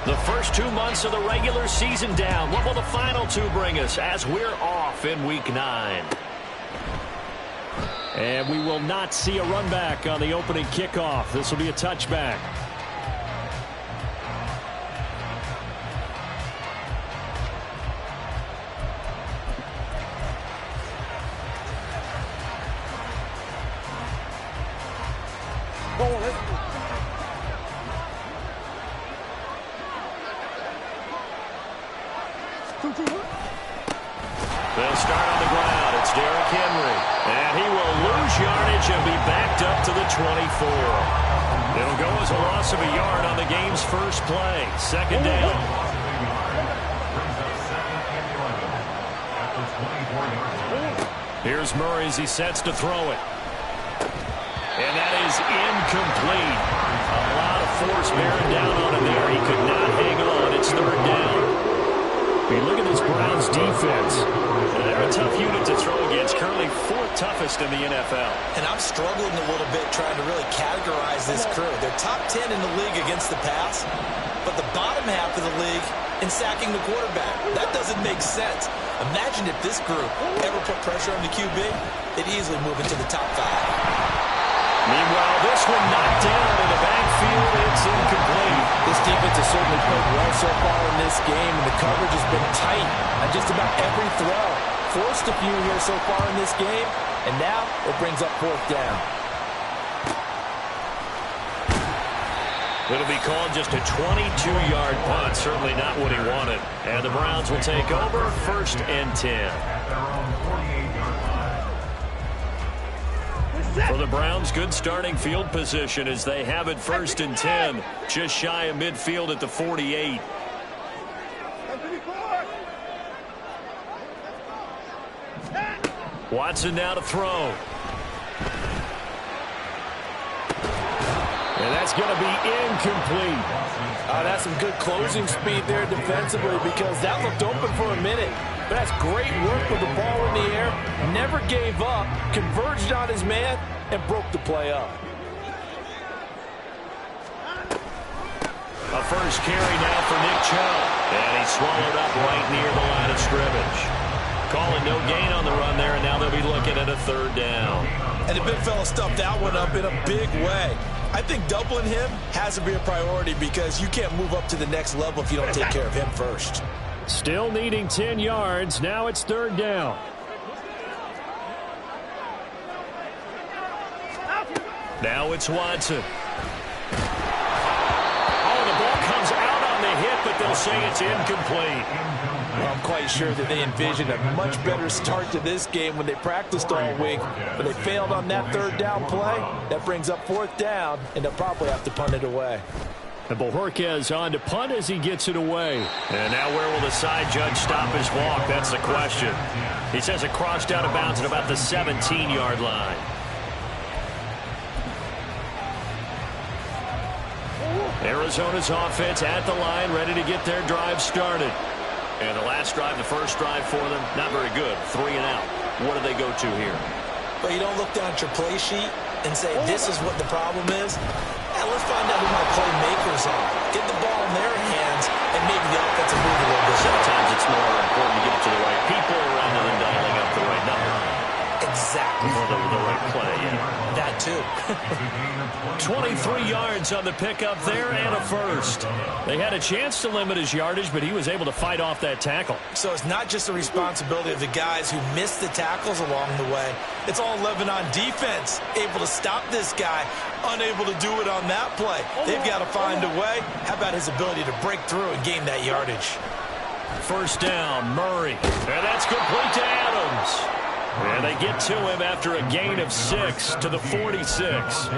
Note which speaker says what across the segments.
Speaker 1: The first 2 months of the regular season down. What will the final 2 bring us as we're off in Week 9? And we will not see a run back on the opening kickoff. This will be a touchback.
Speaker 2: They'll start on the ground. It's Derrick Henry.
Speaker 1: And he will lose yardage and be backed up to the 24. It'll go as a loss of a yard on the game's first play. Second down. Here's Murray as he sets to throw it. And that is incomplete. A lot of force bearing down on him there. He could not hang on. It's third down. I mean, look at this Browns defense. They're a tough unit to throw against. Currently 4th toughest in the NFL.
Speaker 3: And I'm struggling a little bit trying to really categorize this crew. They're top 10 in the league against the pass, but the bottom half of the league in sacking the quarterback. That doesn't make sense. Imagine if this group ever put pressure on the QB, they'd easily move into the top 5.
Speaker 1: Meanwhile, this one knocked down in the backfield. It's incomplete.
Speaker 4: This defense has certainly played well so far in this game, and the coverage has been tight on just about every throw. Forced a few here so far in this game, and now it brings up 4th down.
Speaker 1: It'll be called just a 22-yard punt. Certainly not what he wanted. And the Browns will take over 1st and 10. For the Browns, good starting field position as they have it 1st and 10. Just shy of midfield at the 48. Watson now to throw. And that's going to be incomplete.
Speaker 4: That's some good closing speed there defensively because that looked open for a minute. But that's great work with the ball in the air. Never gave up, converged on his man, and broke the play up.
Speaker 1: A first carry now for Nick Chubb. And he's swallowed up right near the line of scrimmage. Calling no gain on the run there, and now they'll be looking at a 3rd down.
Speaker 3: And the big fella stuffed that one up in a big way. I think doubling him has to be a priority because you can't move up to the next level if you don't take care of him first.
Speaker 1: Still needing 10 yards. Now it's 3rd down. Now it's Watson. Oh, the ball comes out on the hit, but they'll say it's incomplete.
Speaker 4: Well, I'm quite sure that they envisioned a much better start to this game when they practiced all week, but they failed on that 3rd down play. That brings up 4th down, and they'll probably have to punt it away.
Speaker 1: And Bojorquez on to punt as he gets it away. And now where will the side judge stop his walk? That's the question. He says it crossed out of bounds at about the 17-yard line. Arizona's offense at the line, ready to get their drive started. And the last drive, the first drive for them, not very good. 3 and out. What do they go to here?
Speaker 3: But you don't look down at your play sheet and say, this is what the problem is. Yeah, let's find out who my playmakers are. Get the ball in their hands, and maybe the offensive move a little bit.
Speaker 1: Sometimes it's more important to get it to the right people rather than dialing up the right number.
Speaker 3: Exactly.
Speaker 1: Or the right play, yeah.
Speaker 3: That too.
Speaker 1: 23 yards on the pickup there and a first. They had a chance to limit his yardage, but he was able to fight off that tackle.
Speaker 3: So it's not just the responsibility of the guys who missed the tackles along the way. It's all 11 on defense, able to stop this guy, unable to do it on that play. They've got to find a way. How about his ability to break through and gain that yardage?
Speaker 1: First down, Murray. And that's complete to Adams. And they get to him after a gain of 6 to the 46.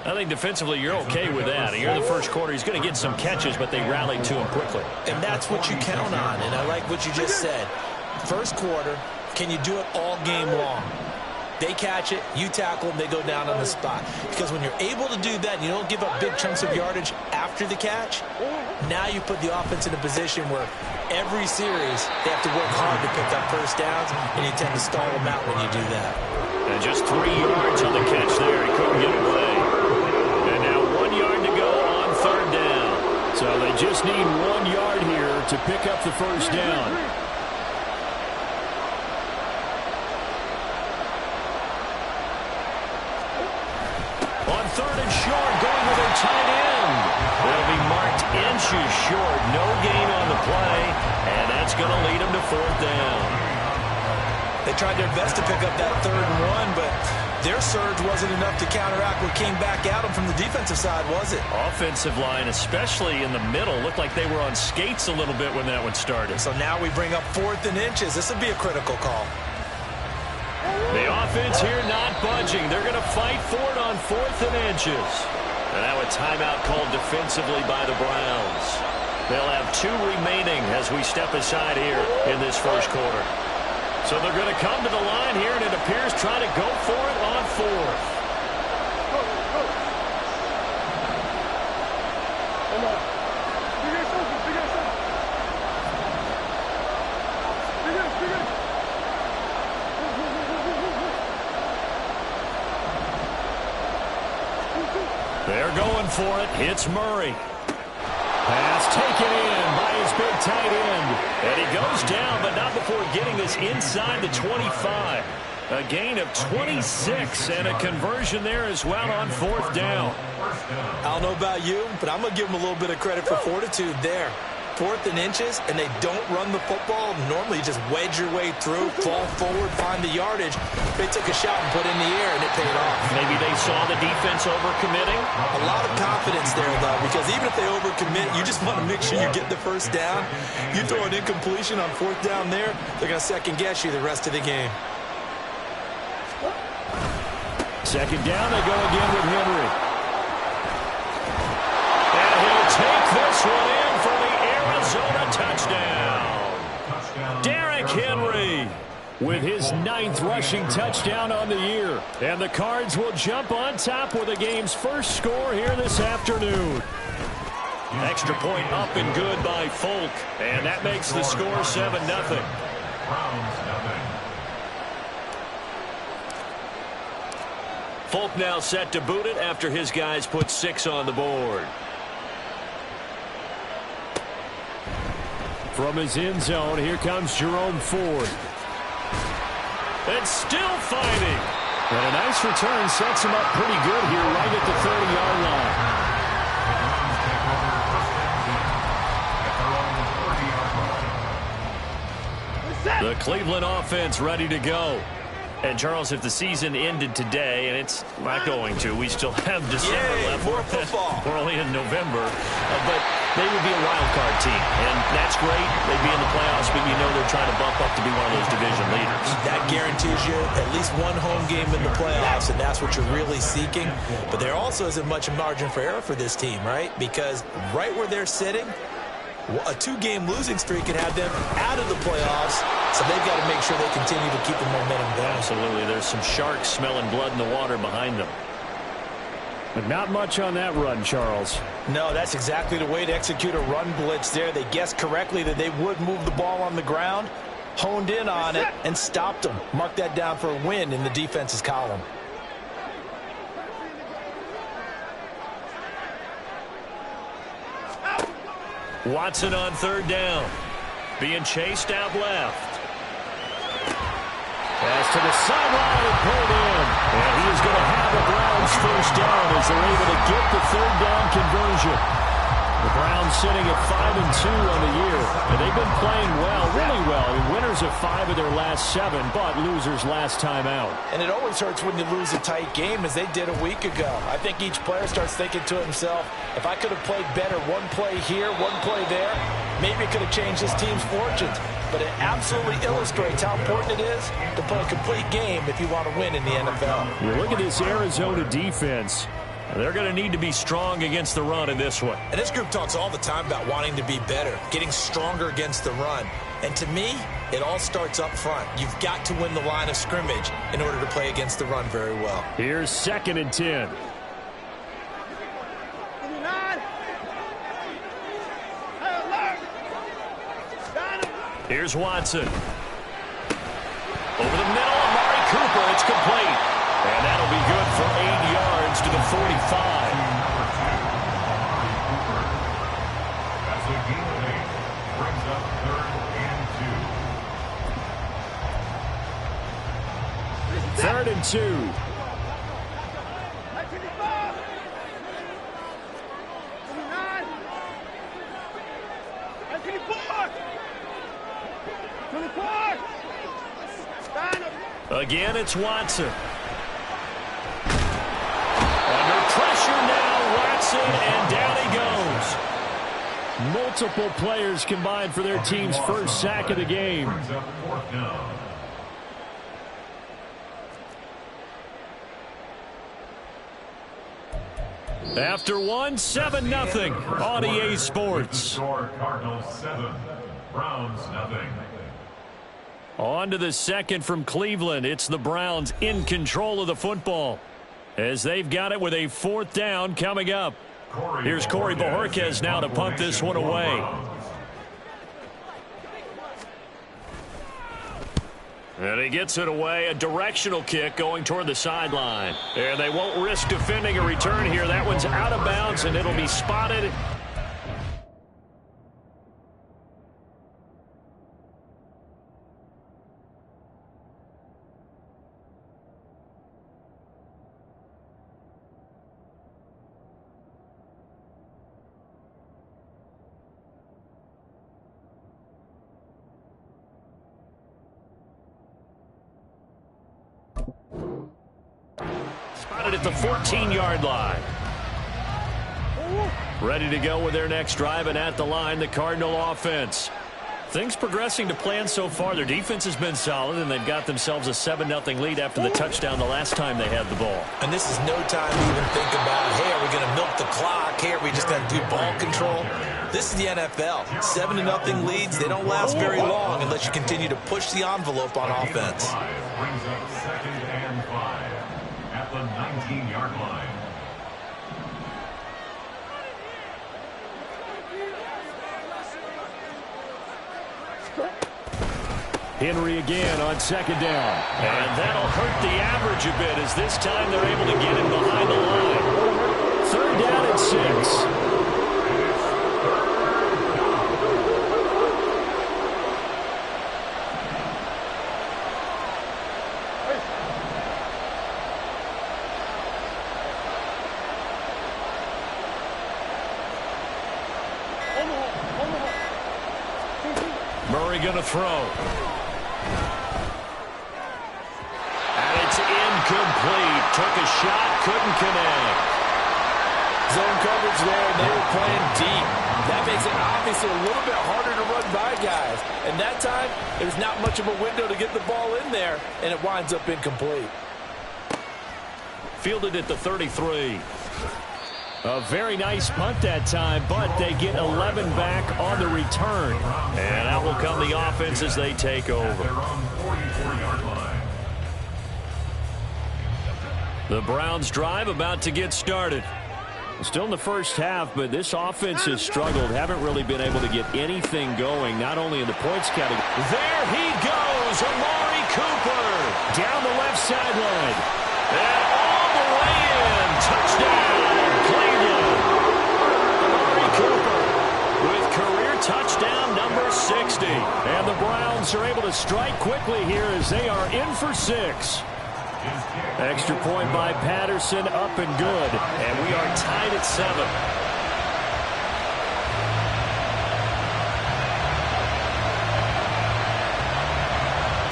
Speaker 1: I think defensively you're okay with that. Here in the first quarter, he's going to get some catches, but they rallied to him quickly.
Speaker 3: And that's what you count on, and I like what you just said. First quarter, can you do it all game long? They catch it, you tackle them, they go down on the spot. Because when you're able to do that and you don't give up big chunks of yardage after the catch, now you put the offense in a position where every series they have to work hard to pick up first downs, and you tend to stall them out when you do that.
Speaker 1: And just 3 yards on the catch there. He couldn't get away. And now 1 yard to go on 3rd down. So they just need 1 yard here to pick up the first down. On 3rd and short, going with their tight end. They'll be marked inches short. No gain on the play, and that's going to lead them to 4th down.
Speaker 3: They tried their best to pick up that 3rd and 1, but their surge wasn't enough to counteract what came back at them from the defensive side, was it?
Speaker 1: Offensive line, especially in the middle, looked like they were on skates a little bit when that one started.
Speaker 3: So now we bring up 4th and inches. This would be a critical call.
Speaker 1: The offense here not budging. They're going to fight for it on 4th and inches. And now a timeout called defensively by the Browns. They'll have 2 remaining as we step aside here in this first quarter. So they're going to come to the line here, and it appears trying to go for it on 4th. They're going for it. It's Murray. Pass taken in by his big tight end. And he goes down, but not before getting us inside the 25. A gain of 26 and a conversion there as well on 4th down.
Speaker 3: I don't know about you, but I'm going to give them a little bit of credit for fortitude there. 4th and inches, and they don't run the football. Normally, you just wedge your way through, fall forward, find the yardage. They took a shot and put it in the air, and it paid off. Maybe they saw the defense overcommitting. A lot of confidence there, though, because even if they overcommit, you just want to make sure you get the first down. You throw an incompletion on 4th down there, they're going to second-guess you the rest of the game.
Speaker 1: 2nd down, they go again with Henry. And he'll take this one in for the Arizona touchdown. Derrick Henry with his 9th rushing touchdown on the year. And the Cards will jump on top with the game's first score here this afternoon. Extra point up and good by Folk. And that makes the score 7-0. Folk now set to boot it after his guys put 6 on the board. From his end zone, here comes Jerome Ford. And still fighting. And a nice return sets him up pretty good here right at the 30-yard line. The Cleveland offense ready to go. And, Charles, if the season ended today, and it's not going to, we still have December left.
Speaker 3: More football.
Speaker 1: We're only in November. But they would be a wild card team. And that's great. They'd be in the playoffs, but you know they're trying to bump up to be one of those division leaders. That guarantees you at least one home game in the playoffs, and that's what you're really seeking. But there also isn't much margin for error for this team, right? Because right where they're sitting, a 2-game losing streak could have them out of the playoffs, so they've got to make sure they continue to keep the momentum going. Absolutely. There's some sharks smelling blood in the water behind them. But not much on that run, Charles.
Speaker 3: No, that's exactly the way to execute a run blitz there. They guessed correctly that they would move the ball on the ground, honed in on it, and stopped them. Mark that down for a win in the defense's column. Watson on 3rd down. Being chased out left. Pass to the sideline and pulled in. And he is going to have the Browns first down as they're able to get the 3rd down conversion. The Browns sitting at 5-2 on the year. And they've been playing well, really well. Winners of 5 of their last 7, but losers last time out. And it always hurts when you lose a tight game, as they did a week ago. I think each player starts thinking to himself, if I could have played better one play here, one play there, maybe it could have changed this team's fortunes. But it absolutely illustrates how important it is to play a complete game if you want to win in the NFL. You look at this Arizona defense. They're going to need to be strong against the run in this one. And this group talks all the time about wanting to be better, getting stronger against the run. And to me, it all starts up front. You've got to win the line of scrimmage in order to play against the run very well. Here's 2nd and 10. Here's Watson. Over the middle, Amari Cooper. It's complete. And that'll be good for 8 yards to the 45.
Speaker 1: 2. Again, it's Watson. Under pressure now, Watson, and down he goes. Multiple players combined for their team's first sack of the game. After one, 7-0 on EA Sports.
Speaker 5: Cardinals 7, Browns 0.
Speaker 1: On to the second from Cleveland. It's the Browns in control of the football as they've got it with a 4th down coming up. Here's Corey Bojorquez now to punt this one away. And he gets it away, a directional kick going toward the sideline. And they won't risk defending a return here. That one's out of bounds, and it'll be spotted. Spotted at the 14-yard line. Ready to go with their next drive, and at the line, the Cardinal offense. Things progressing to plan so far. Their defense has been solid, and they've got themselves a 7-0 lead after the touchdown the last time they had the ball.
Speaker 3: And this is no time to even think about, hey, are we going to milk the clock? Hey, are we just going to do ball control? This is the NFL. 7-0 leads, they don't last very long unless you continue to push the envelope on offense.
Speaker 5: Brings up 2nd and 5 at the 19-yard line.
Speaker 1: Henry again on 2nd down. And that'll hurt the average a bit as this time they're able to get him behind the line. 3rd down and 6. Murray going to throw. Incomplete. Took a shot, couldn't connect.
Speaker 4: Zone coverage there, and they were playing deep. That makes it obviously a little bit harder to run by guys. And that time, there's not much of a window to get the ball in there, and it winds up incomplete.
Speaker 1: Fielded at the 33. A very nice punt that time, but they get 11 back on the return. And out will come the offense as they take over. The Browns drive about to get started. Still in the first half, but this offense has struggled. Haven't really been able to get anything going, not only in the points category. There he goes, Amari Cooper. Down the left sideline. And all the way in. Touchdown, Cleveland. Amari Cooper with career touchdown number 60. And the Browns are able to strike quickly here as they are in for 6. Extra point by Patterson, up and good. And we are tied at 7.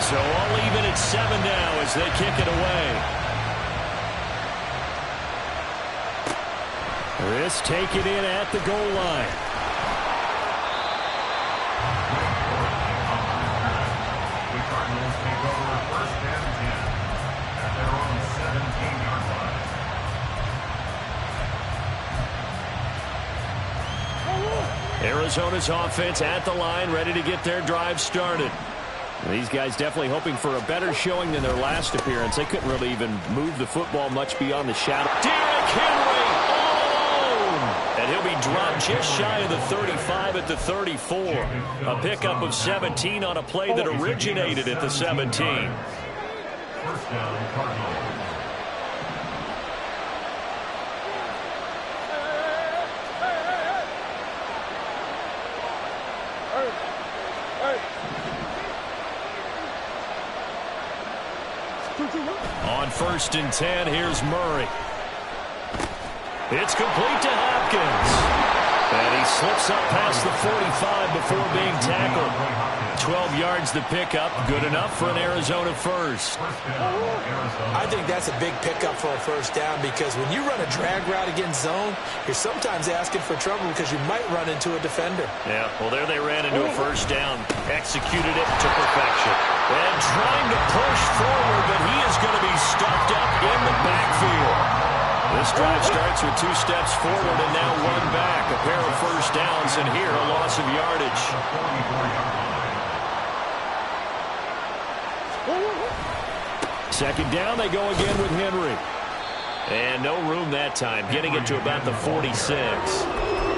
Speaker 1: So all even at 7 now as they kick it away. This take it in at the goal line.
Speaker 5: The Cardinals take over 1st and 10 at their own 17-yard line.
Speaker 1: Arizona's offense at the line, ready to get their drive started. These guys definitely hoping for a better showing than their last appearance. They couldn't really even move the football much beyond the shadow. Derrick Henry all alone. And he'll be dropped just shy of the 35 at the 34. A pickup of 17 on a play that originated at the 17.
Speaker 5: 1st down, Cardinals.
Speaker 1: On 1st and 10, here's Murray. It's complete to Hopkins. And he slips up past the 45 before being tackled. 12 yards the pickup. Good enough for an Arizona first.
Speaker 3: I think that's a big pickup for a first down because when you run a drag route against zone, you're sometimes asking for trouble because you might run into a defender.
Speaker 1: Yeah, well, there they ran into a first down. Executed it to perfection. And trying to push forward, but he is going to be stuffed up in the backfield. This drive starts with 2 steps forward and now 1 back. A pair of first downs, and here a loss of yardage. Second down, they go again with Henry. And no room that time, getting it to about the 46.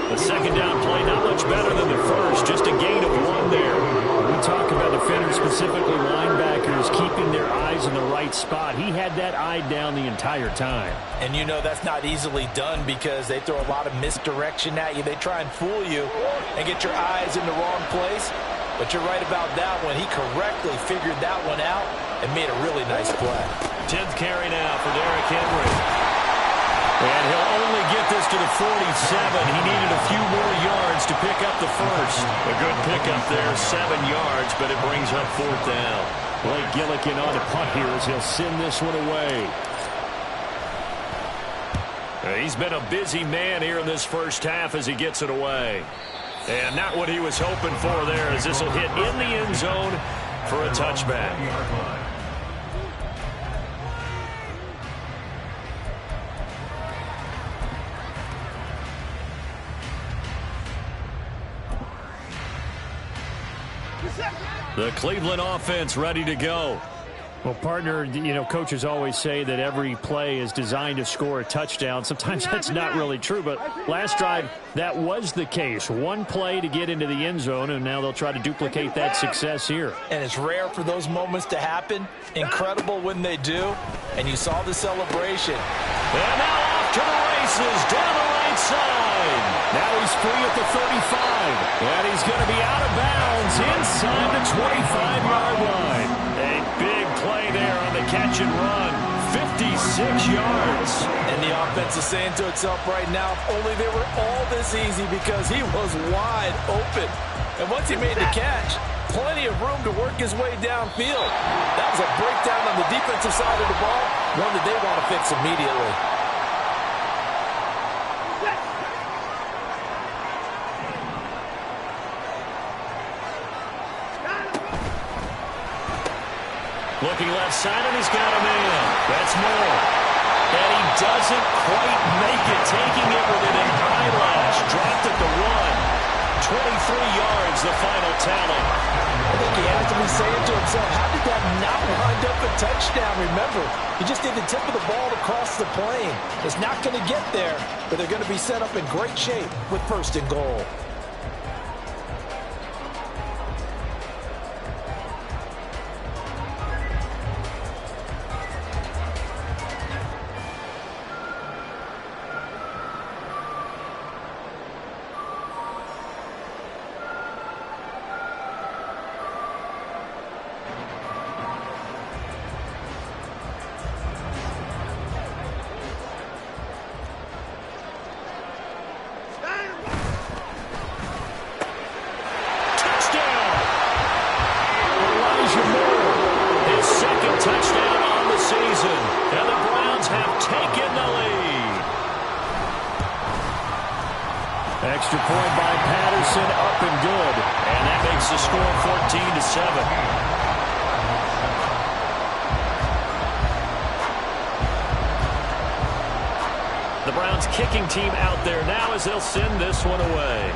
Speaker 1: The second down play, not much better than the first, just a gain of 1 there.
Speaker 2: We talk about defenders, specifically linebackers, keeping their eyes in the right spot. He had that eye down the entire time.
Speaker 3: And you know that's not easily done because they throw a lot of misdirection at you. They try and fool you and get your eyes in the wrong place. But you're right about that one. He correctly figured that one out and made a really nice play.
Speaker 1: 10th carry now for Derrick Henry. And he'll only get this to the 47. He needed a few more yards to pick up the first. A good pickup there, 7 yards, but it brings up 4th down.
Speaker 2: Blake Gillikin on a punt here as he'll send this one away.
Speaker 1: He's been a busy man here in this first half as he gets it away. And not what he was hoping for there, as this will hit in the end zone for a touchback. The Cleveland offense ready to go.
Speaker 2: Well, partner, coaches always say that every play is designed to score a touchdown. Sometimes that's not really true, but last drive, that was the case. 1 play to get into the end zone, and now they'll try to duplicate that success here.
Speaker 3: And it's rare for those moments to happen. Incredible when they do. And you saw the celebration.
Speaker 1: And now off to the races, down the right side.
Speaker 2: Now he's free at the 35.
Speaker 1: And he's going to be out of bounds inside the 25-yard line. A big play there on the catch and run. 56 yards.
Speaker 3: And the offense is saying to itself right now, if only they were all this easy because he was wide open. And once he made the catch, plenty of room to work his way downfield. That was a breakdown on the defensive side of the ball, one that they want to fix immediately.
Speaker 1: Looking left side, and he's got a man. That's Moore. And he doesn't quite make it, taking it with an eyelash. Dropped at the 1. 23 yards, the final tally.
Speaker 3: I think he has to be saying to himself, how did that not wind up a touchdown? Remember, he just did the tip of the ball to cross the plane. It's not going to get there, but they're going to be set up in great shape with 1st and goal.
Speaker 1: Touchdown on the season, and the Browns have taken the lead.
Speaker 2: Extra point by Patterson, up and good.
Speaker 1: And that makes the score 14-7. The Browns kicking team out there now as they'll send this one away.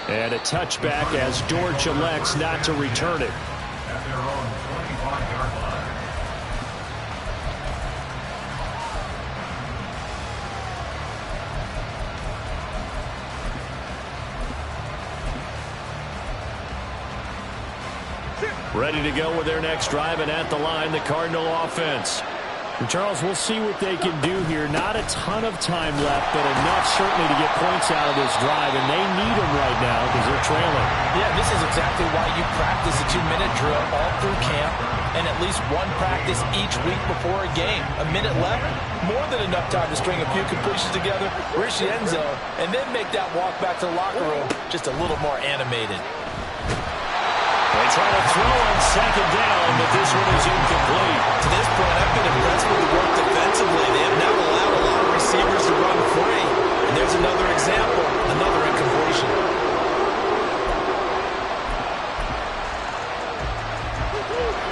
Speaker 2: And a touchback as Dortch elects not to return it.
Speaker 5: At their own 25-yard line.
Speaker 1: Ready to go with their next drive, and at the line, the Cardinal offense.
Speaker 2: Charles, we'll see what they can do here. Not a ton of time left, but enough certainly to get points out of this drive, and they need them right now because they're trailing.
Speaker 3: Yeah, this is exactly why you practice a 2-minute drill all through camp and at least one practice each week before a game. A minute left, more than enough time to string a few completions together, reach the end zone, and then make that walk back to the locker room just a little more animated.
Speaker 1: They try to throw on second down, but this one is incomplete.
Speaker 3: To this point, I've been impressed with the work defensively. They have now allowed a lot of receivers to run free. And there's another example, another incompletion.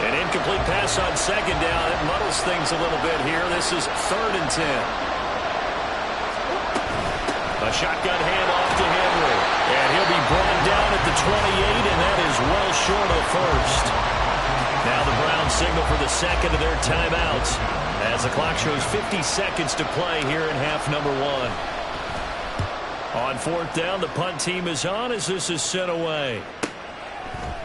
Speaker 1: An incomplete pass on second down. It muddles things a little bit here. This is 3rd and 10. A shotgun handoff to Henry. And he'll be brought down at the 28, and that is well short of first. Now the Browns signal for the second of their timeouts as the clock shows 50 seconds to play here in half number 1. On 4th down, the punt team is on as this is sent away.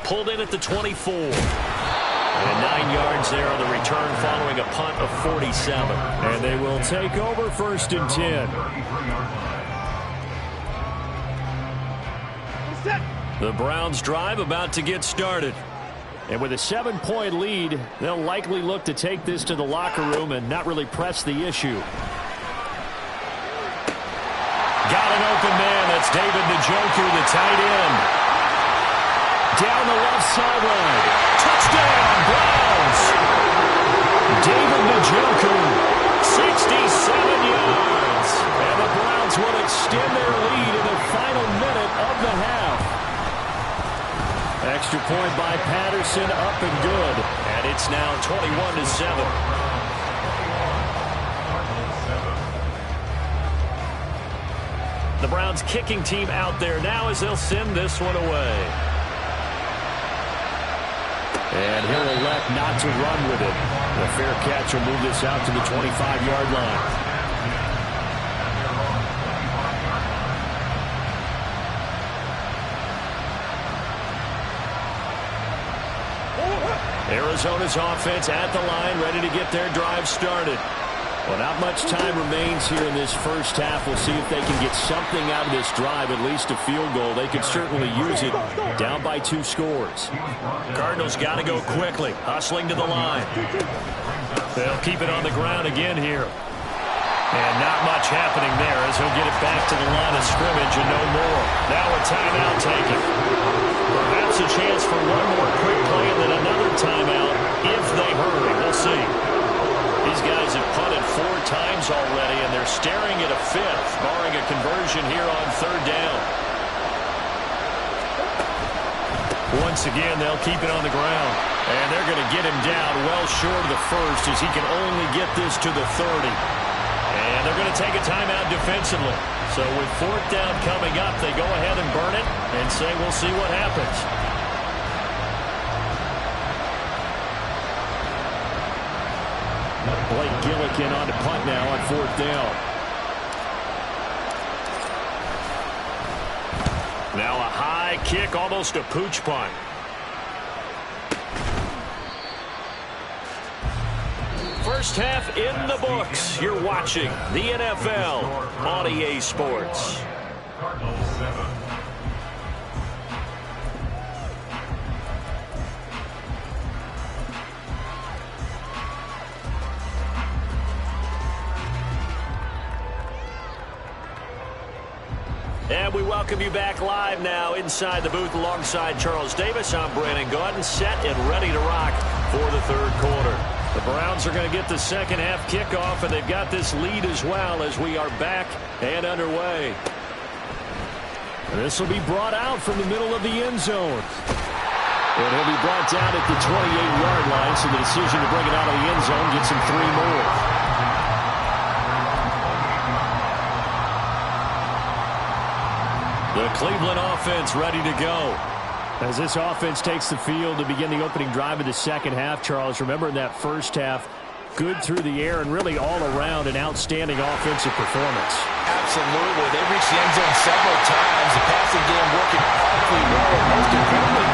Speaker 1: Pulled in at the 24. And 9 yards there on the return following a punt of 47.
Speaker 2: And they will take over 1st and 10. The Browns drive about to get started. And with a 7-point lead, they'll likely look to take this to the locker room and not really press the issue.
Speaker 1: Got an open man. That's David Njoku, the tight end. Down the left sideline. Touchdown, Browns. David Njoku, 67 yards. And the Browns will extend their lead in the final minute of the half.
Speaker 2: Extra point by Patterson, up and good.
Speaker 1: And it's now 21-7. The Browns kicking team out there now as they'll send this one away.
Speaker 2: And he'll elect not to run with it. The fair catch will move this out to the 25-yard line.
Speaker 1: Arizona's offense at the line, ready to get their drive started.
Speaker 2: Well, not much time remains here in this first half. We'll see if they can get something out of this drive, at least a field goal. They could certainly use it down by 2 scores.
Speaker 1: Cardinals got to go quickly, hustling to the line. They'll keep it on the ground again here. And not much happening there as he'll get it back to the line of scrimmage and no more. Now a timeout taken. Perhaps a chance for one more quick play and then another timeout if they hurry. We'll see. These guys have punted 4 times already, and they're staring at a 5th, barring a conversion here on 3rd down. Once again, they'll keep it on the ground. And they're going to get him down well short of the first as he can only get this to the 30. And they're going to take a timeout defensively. So with 4th down coming up, they go ahead and burn it and say we'll see what happens.
Speaker 2: Blake Gillikin on to punt now on 4th down.
Speaker 1: Now a high kick, almost a pooch punt. First half in the books. You're watching the NFL on EA Sports.
Speaker 5: Cardinals 7.
Speaker 1: And we welcome you back live now inside the booth alongside Charles Davis. I'm Brandon Gaudin, set and ready to rock for the 3rd quarter. The Browns are going to get the second half kickoff, and they've got this lead as well as we are back and underway.
Speaker 2: This will be brought out from the middle of the end zone. And he'll be brought down at the 28-yard line, so the decision to bring it out of the end zone gets him 3 more.
Speaker 1: The Cleveland offense ready to go.
Speaker 2: As this offense takes the field to begin the opening drive of the second half, Charles, remember in that first half, good through the air and really all around an outstanding offensive performance.
Speaker 3: Absolutely. They reached the end zone several times. The passing game working awfully well. And most importantly,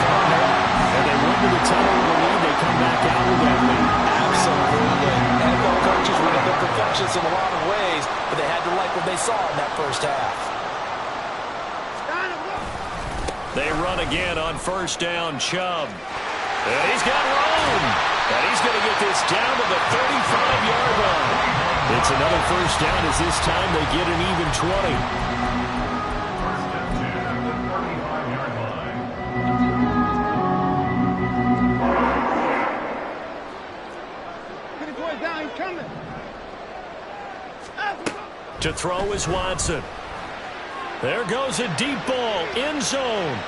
Speaker 2: And they went to the tunnel with the lead. They come back out with that lead.
Speaker 4: Absolutely. NFL coaches were the perfectionists in a lot of ways, but they had to like what they saw in that first half.
Speaker 1: They run again on first down, Chubb. And he's got room. And he's going to get this down to the 35-yard line. It's another first down as this time they get an even 20. To throw is Watson. There goes a deep ball, end zone.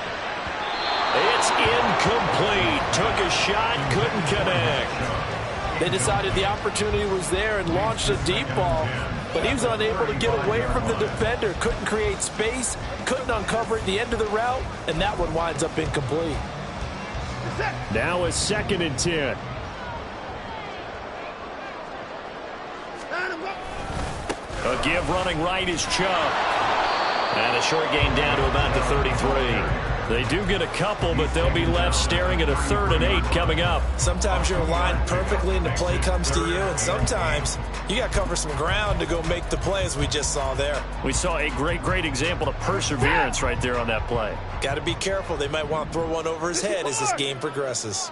Speaker 1: It's incomplete. Took a shot, couldn't connect.
Speaker 4: They decided the opportunity was there and launched a deep ball, but he was unable to get away from the defender. Couldn't create space, couldn't uncover at the end of the route, and that one winds up incomplete.
Speaker 2: Now a 2nd and 10.
Speaker 1: A give running right is Chubb. And a short gain down to about the 33. They do get a couple, but they'll be left staring at a 3rd and 8 coming up.
Speaker 3: Sometimes you're aligned perfectly and the play comes to you, and sometimes you got to cover some ground to go make the play, as we just saw there.
Speaker 2: We saw a great example of perseverance right there on that play.
Speaker 3: Got to be careful. They might want to throw one over his head as this game progresses.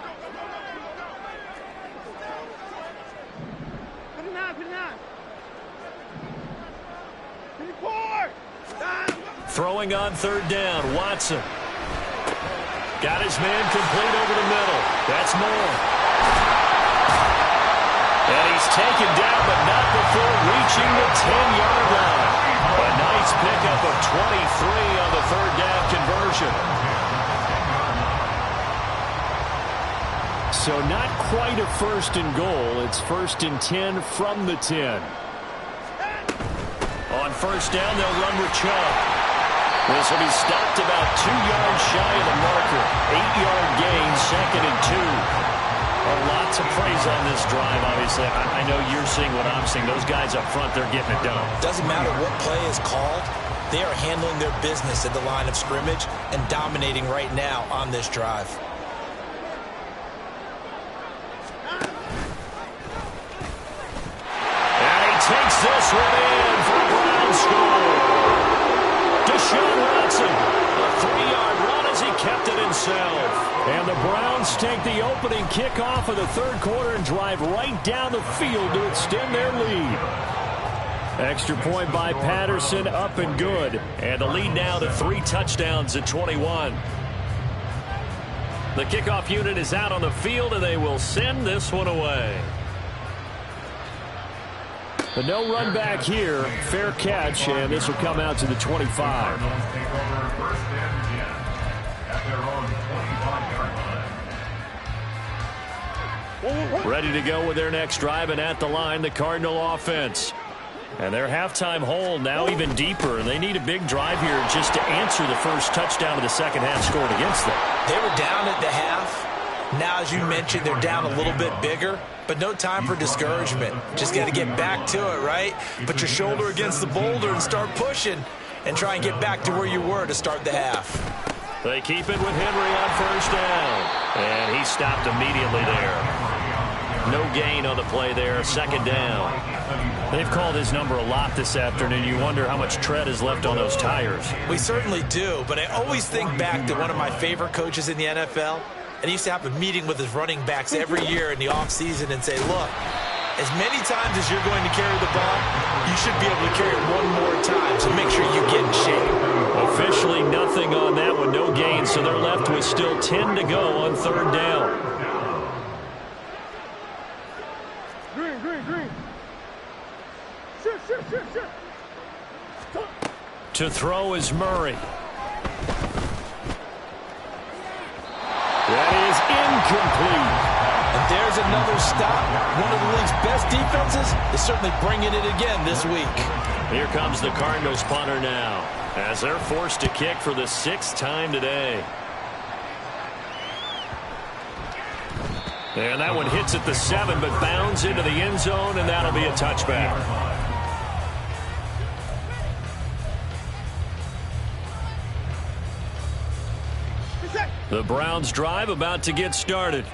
Speaker 1: Throwing on 3rd down, Watson. Got his man complete over the middle. That's Moore. And he's taken down, but not before reaching the 10-yard line. A nice pickup of 23 on the 3rd down conversion.
Speaker 2: So not quite a 1st and goal. It's 1st and 10 from the 10.
Speaker 1: On 1st down, they'll run with Chubb. This will be stopped about 2 yards shy of the marker. 8-yard gain, 2nd and 2. Lots of praise on this drive, obviously. I know you're seeing what I'm seeing. Those guys up front, they're getting it done.
Speaker 3: Doesn't matter what play is called. They are handling their business at the line of scrimmage and dominating right now on this drive.
Speaker 1: And he takes this one in for a Brown score. Deshaun Watson, a 3-yard run as he kept it himself.
Speaker 2: And the Browns take the opening kickoff of the 3rd quarter and drive right down the field to extend their lead. Extra point by Patterson, up and good.
Speaker 1: And the lead now to 3 touchdowns at 21. The kickoff unit is out on the field, and they will send this one away.
Speaker 2: But no run back here. Fair catch, and this will come out to the 25.
Speaker 1: Ready to go with their next drive, and at the line, the Cardinal offense. And their halftime hole now even deeper, and they need a big drive here just to answer the first touchdown of the second half scored against them.
Speaker 3: They were down at the half. Now, as you mentioned, they're down a little bit bigger, but no time for discouragement. Just got to get back to it, right? Put your shoulder against the boulder and start pushing and try and get back to where you were to start the half.
Speaker 1: They keep it with Henry on 1st down, and he stopped immediately there. No gain on the play there, 2nd down.
Speaker 2: They've called his number a lot this afternoon. You wonder how much tread is left on those tires.
Speaker 3: We certainly do, but I always think back to one of my favorite coaches in the NFL. And he used to have a meeting with his running backs every year in the offseason and say, look, as many times as you're going to carry the ball, you should be able to carry it one more time, so make sure you get in shape.
Speaker 1: Officially nothing on that one, no gain, so they're left with still 10 to go on 3rd down.
Speaker 6: Green. Shoot.
Speaker 1: To throw is Murray.
Speaker 2: That is incomplete.
Speaker 4: And there's another stop. One of the league's best defenses is certainly bringing it again this week.
Speaker 1: Here comes the Cardinals punter now, as they're forced to kick for the 6th time today. And that one hits at the 7, but bounds into the end zone, and that'll be a touchback. The Browns drive about to get started.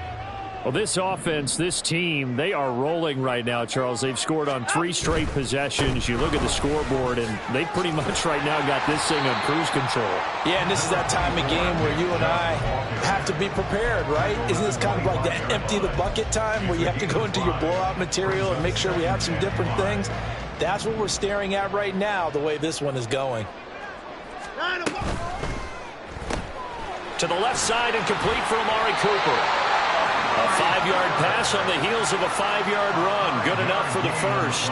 Speaker 2: Well, this offense, this team, they are rolling right now, Charles. They've scored on 3 straight possessions. You look at the scoreboard, and they pretty much right now got this thing on cruise control.
Speaker 4: Yeah, and this is that time of game where you and I have to be prepared, right? Isn't this kind of like that empty the bucket time where you have to go into your blowout material and make sure we have some different things? That's what we're staring at right now, the way this one is going.
Speaker 1: To the left side and complete for Amari Cooper. A 5-yard pass on the heels of a 5-yard run. Good enough for the first.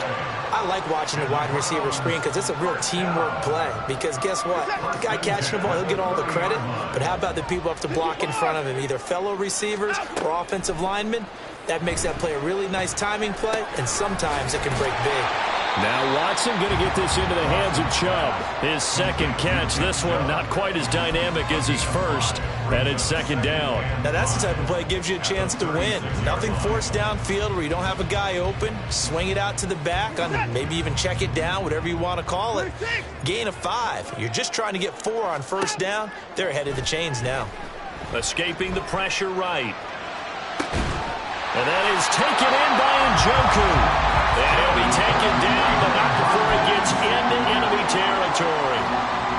Speaker 3: I like watching the wide receiver screen because it's a real teamwork play. Because guess what? The guy catching the ball, he'll get all the credit. But how about the people have to block in front of him, either fellow receivers or offensive linemen? That makes that play a really nice timing play, and sometimes it can break big.
Speaker 2: Now Watson going to get this into the hands of Chubb. His second catch. This one not quite as dynamic as his first. And it's second down.
Speaker 3: Now that's the type of play that gives you a chance to win. Nothing forced downfield where you don't have a guy open. Swing it out to the back, on maybe even check it down, whatever you want to call it. Gain of 5. You're just trying to get 4 on first down. They're ahead of the chains now.
Speaker 1: Escaping the pressure right. And that is taken in by Njoku. And he'll be taken down, but not before he gets into enemy territory.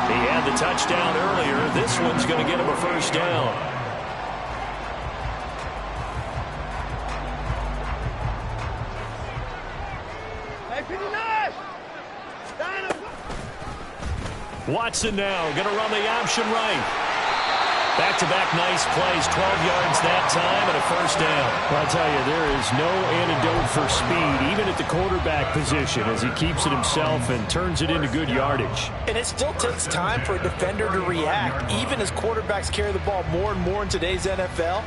Speaker 1: He had the touchdown earlier. This one's going to get him a first down. Watson now going to run the option right. Back-to-back nice plays, 12 yards that time, and a first down.
Speaker 2: Well, I'll tell you, there is no antidote for speed, even at the quarterback position, as he keeps it himself and turns it into good yardage.
Speaker 4: And it still takes time for a defender to react, even as quarterbacks carry the ball more and more in today's NFL.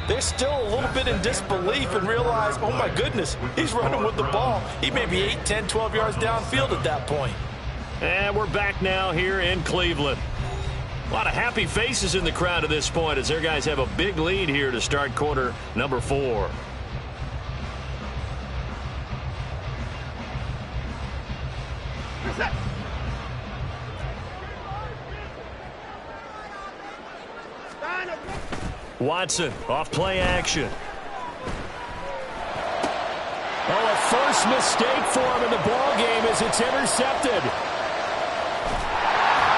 Speaker 4: They're still a little bit in disbelief and realize, oh my goodness, he's running with the ball. He may be 8, 10, 12 yards downfield at that point.
Speaker 1: And we're back now here in Cleveland. A lot of happy faces in the crowd at this point as their guys have a big lead here to start quarter number 4. Watson off play action.
Speaker 2: Oh, a first mistake for him in the ball game as it's intercepted.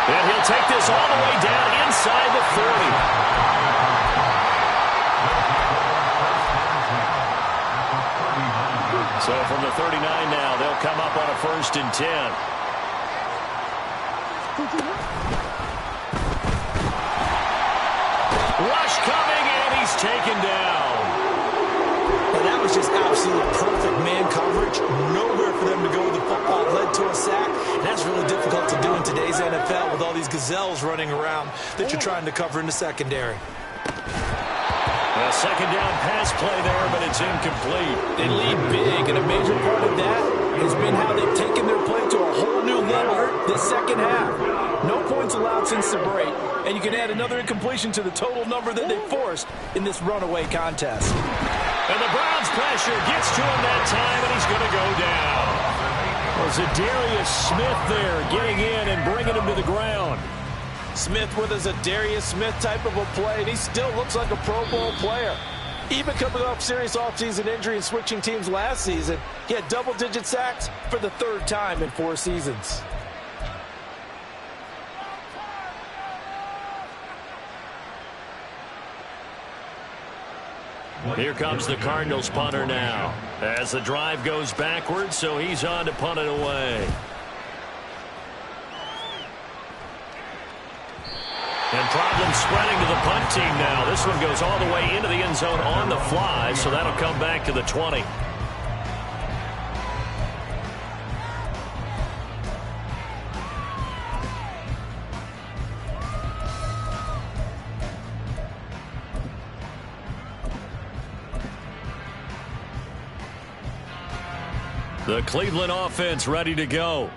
Speaker 1: And he'll take this all the way down inside the 40. So from the 39 now, they'll come up on a 1st and 10. Rush coming, and he's taken down.
Speaker 3: Well, that was just absolute perfect man coverage. Nowhere for them to go with the football. Led to a sack. And that's really difficult to do in today's NFL with all these gazelles running around that you're trying to cover in the secondary.
Speaker 1: A second down pass play there, but it's incomplete.
Speaker 4: They lead big, and a major part of that has been how they've taken their play to a whole new level this second half. No points allowed since the break, and you can add another incompletion to the total number that they forced in this runaway contest.
Speaker 1: And the Browns pressure gets to him that time, and he's going to go down.
Speaker 2: Well, Zadarius Smith there getting in and bringing him to the ground.
Speaker 4: Smith with a Zadarius Smith type of a play, and he still looks like a Pro Bowl player. Even coming off serious offseason injury and switching teams last season, he had double-digit sacks for the 3rd time in 4 seasons.
Speaker 1: Here comes the Cardinals punter now. As the drive goes backwards, so he's on to punt it away. And problems spreading to the punt team now. This one goes all the way into the end zone on the fly, so that'll come back to the 20. The Cleveland offense ready to go.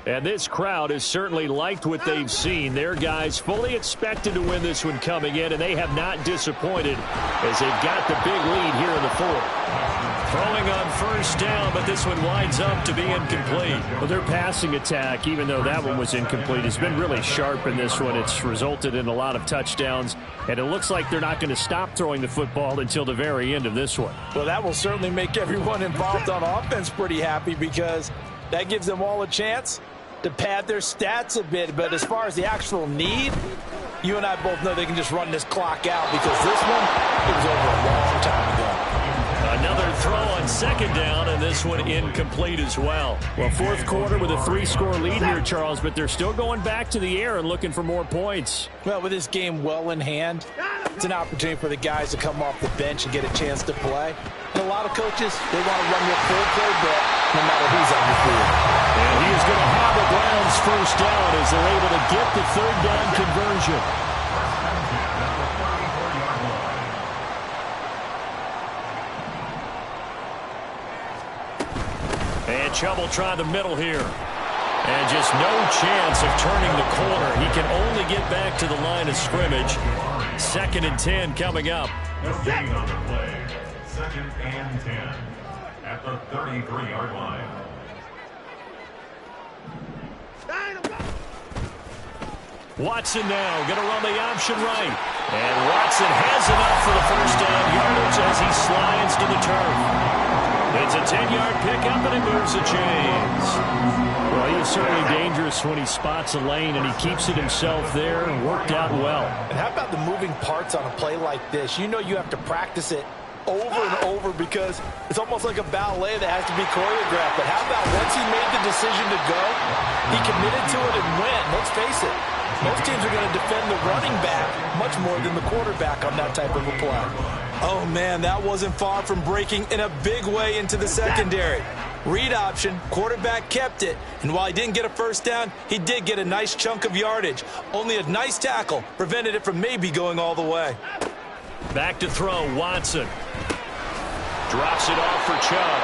Speaker 2: And this crowd has certainly liked what they've seen. Their guys fully expected to win this one coming in, and they have not disappointed as they've got the big lead here in the 4th. Throwing on first down, but this one winds up to be incomplete. Well, their passing attack, even though that one was incomplete, has been really sharp in this one. It's resulted in a lot of touchdowns, and it looks like they're not going to stop throwing the football until the very end of this one.
Speaker 4: Well, that will certainly make everyone involved on offense pretty happy because that gives them all a chance to pad their stats a bit. But as far as the actual need, you and I both know they can just run this clock out because this one, it was over a long time ago.
Speaker 2: Another throw on second down, and this one incomplete as well. Well, fourth quarter with a 3-score lead here, Charles, but they're still going back to the air and looking for more points.
Speaker 4: Well, with this game well in hand, it's an opportunity for the guys to come off the bench and get a chance to play. And a lot of coaches, they want to run their full playbook no matter who's on the field.
Speaker 2: And he is going to have the Browns first down as they're able to get the third down conversion. And Chubb try the middle here. And just no chance of turning the corner. He can only get back to the line of scrimmage. 2nd and 10 coming up.
Speaker 5: Gain on the play. 2nd and 10 at the 33-yard line.
Speaker 2: Watson now going to run the option right. And Watson has enough for the first down yardage as he slides to the turf. It's a 10-yard pickup, and it moves the chains. Well, he is certainly dangerous when he spots a lane, and he keeps it himself there and worked out well.
Speaker 4: And how about the moving parts on a play like this? You know you have to practice it over and over because it's almost like a ballet that has to be choreographed. But how about once he made the decision to go, he committed to it and went. Let's face it, most teams are going to defend the running back much more than the quarterback on that type of a play. Oh, man, that wasn't far from breaking in a big way into the secondary. Read option, quarterback kept it, and while he didn't get a first down, he did get a nice chunk of yardage. Only a nice tackle prevented it from maybe going all the way.
Speaker 2: Back to throw, Watson. Drops it off for Chubb.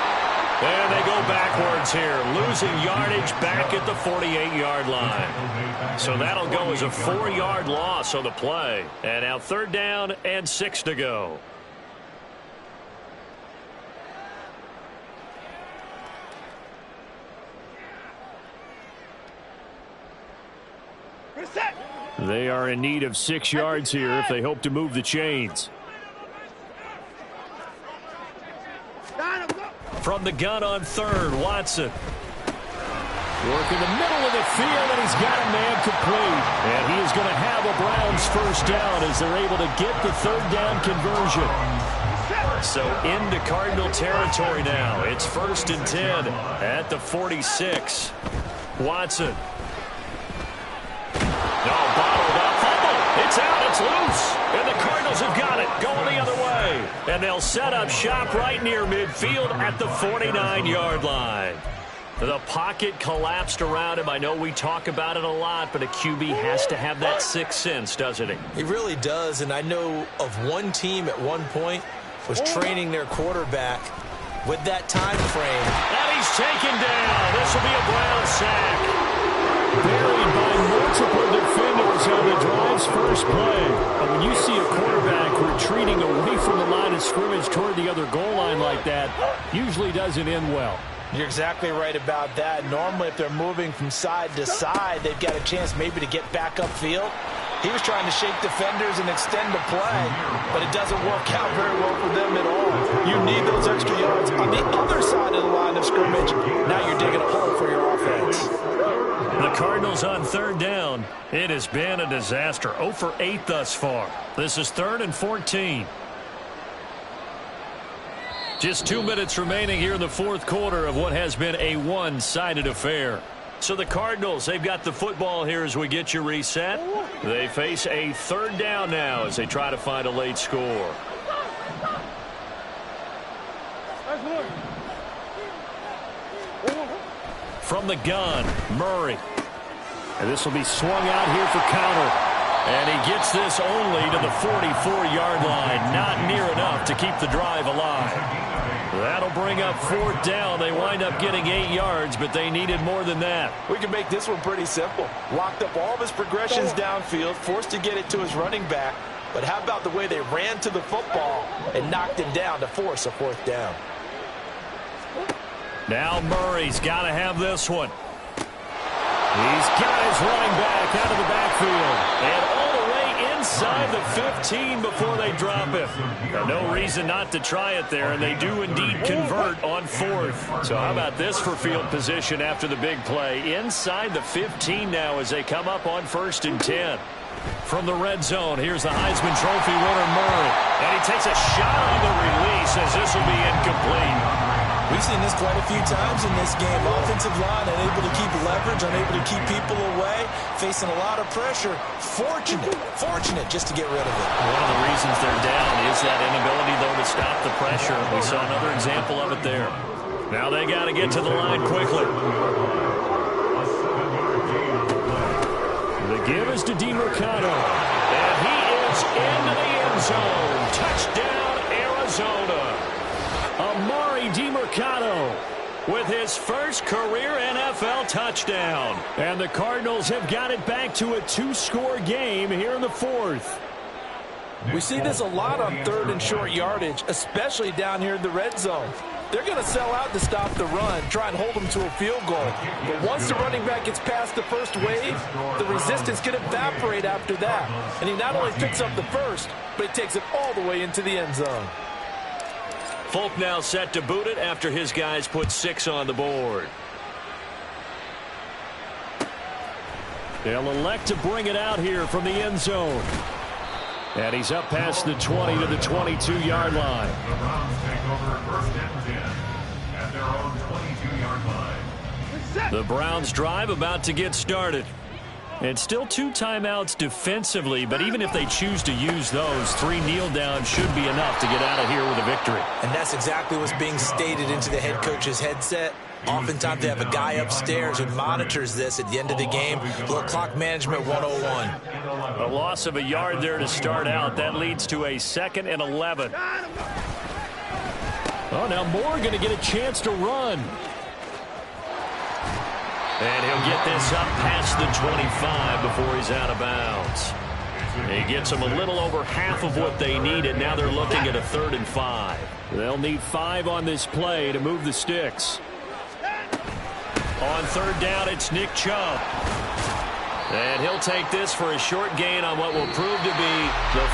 Speaker 2: And they go backwards here, losing yardage back at the 48-yard line. So that'll go as a 4-yard loss on the play. And now 3rd down and 6 to go. They are in need of 6 yards here if they hope to move the chains. From the gun on 3rd, Watson. Working the middle of the field, and he's got a man complete. And he is going to have a Browns first down as they're able to get the 3rd down conversion. So into Cardinal territory now. It's 1st and 10 at the 46. Watson. No, bottled up. Fumble. It's out. It's loose. And the Cardinals have got it. Going the other way. And they'll set up shop right near midfield at the 49-yard line. The pocket collapsed around him. I know we talk about it a lot, but a QB has to have that 6th sense, doesn't he?
Speaker 3: He really does, and I know of one team at one point was training their quarterback with that time frame.
Speaker 2: And he's taken down. This will be a Brown sack. Buried by multiple defenders on the drive's first play. But when you see a quarterback retreating away from the line of scrimmage toward the other goal line like that, usually doesn't end well.
Speaker 4: You're exactly right about that. Normally, if they're moving from side to side, they've got a chance maybe to get back upfield. He was trying to shake defenders and extend the play, but it doesn't work out very well for them at all. You need those extra yards on the other side of the line of scrimmage. Now you're digging a hole for your offense.
Speaker 2: The Cardinals on 3rd down. It has been a disaster. 0 for 8 thus far. This is 3rd and 14. Just 2 minutes remaining here in the 4th quarter of what has been a one-sided affair. So the Cardinals, they've got the football here as we get you reset. They face a 3rd down now as they try to find a late score. From the gun, Murray. And this will be swung out here for counter. And he gets this only to the 44-yard line. Not near enough to keep the drive alive. That'll bring up 4th down. They wind up getting 8 yards, but they needed more than that.
Speaker 4: We can make this one pretty simple. Locked up all of his progressions downfield, forced to get it to his running back. But how about the way they ran to the football and knocked him down to force a 4th down?
Speaker 2: Now Murray's got to have this one. He's got his running back out of the backfield. And all the way inside the 15 before they drop him. No reason not to try it there, and they do indeed convert on 4th. So how about this for field position after the big play? Inside the 15 now as they come up on 1st and 10. From the red zone, here's the Heisman Trophy winner, Murray. And he takes a shot on the release as this will be incomplete.
Speaker 3: We've seen this quite a few times in this game. Offensive line unable to keep leverage, unable to keep people away, facing a lot of pressure. Fortunate just to get rid of it.
Speaker 2: One of the reasons they're down is that inability, though, to stop the pressure. We saw another example of it there. Now they got to get to the line quickly. The give is to DeMercado. And he is into the end zone. Touchdown, Arizona. Amari DeMercado with his first career NFL touchdown. And the Cardinals have got it back to a 2-score game here in the 4th.
Speaker 4: We see this a lot on 3rd and short yardage, especially down here in the red zone. They're going to sell out to stop the run, try and hold them to a field goal. But once the running back gets past the first wave, the resistance can evaporate after that. And he not only picks up the first, but he takes it all the way into the end zone.
Speaker 2: Folk now set to boot it after his guys put 6 on the board. They'll elect to bring it out here from the end zone. And he's up past the 20 to the 22-yard line.
Speaker 5: The Browns take over 1st and 10 at their own 22-yard line.
Speaker 2: The Browns drive about to get started. And still 2 timeouts defensively, but even if they choose to use those, 3 kneel downs should be enough to get out of here with a victory.
Speaker 3: And that's exactly what's being stated into the head coach's headset. Oftentimes they have a guy upstairs who monitors this at the end of the game. Little clock management 101.
Speaker 2: A loss of a yard there to start out. That leads to a 2nd and 11. Oh, now Moore going to get a chance to run. And he'll get this up past the 25 before he's out of bounds. He gets them a little over half of what they needed. Now they're looking at a 3rd and 5. They'll need 5 on this play to move the sticks. On 3rd down, it's Nick Chubb. And he'll take this for a short gain on what will prove to be the